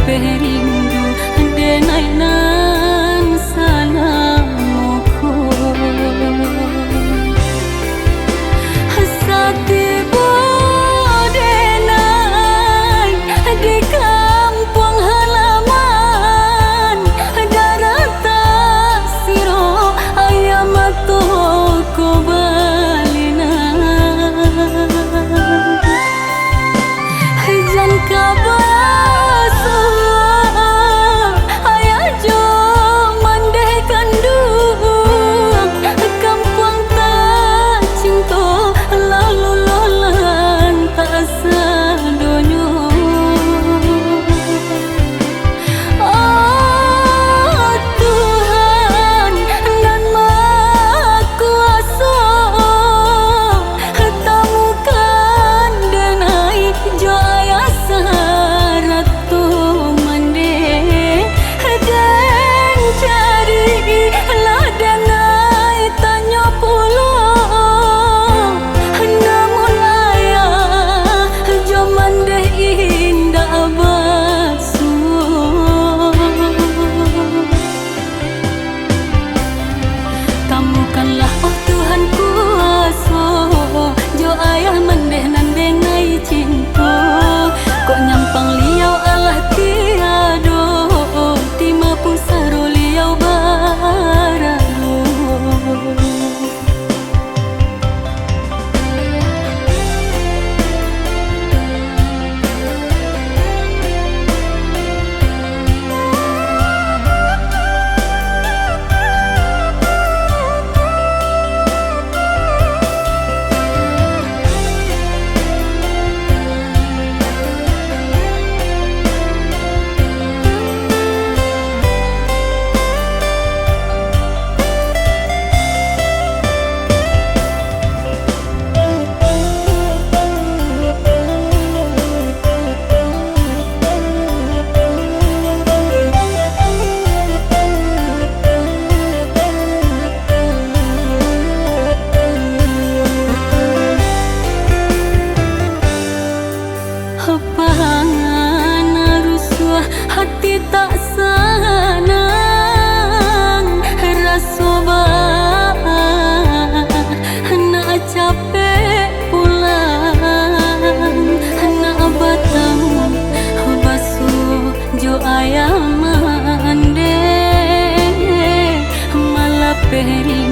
perindu denai nan salamuku sati denai di kampung halaman darata siro ayam toko balina jan kabasu ayah jo mandeh kandu kampung tak cinta lalu lolan tak sadonyo oh Tuhan nan maha kuasa temukan denai jo ayah saratu mande dan cari lah denai tanya pulang namun ayah jo mande indah basuh temukanlah oh Tuhan kuasa jo ayah mande nan denai cinta kok nyampang liau Allah tiado tima pusaro liau baralo pangan rusuh hati tak sanang rasa nak capek pulang nak batang basuh jo ayam mande malah peri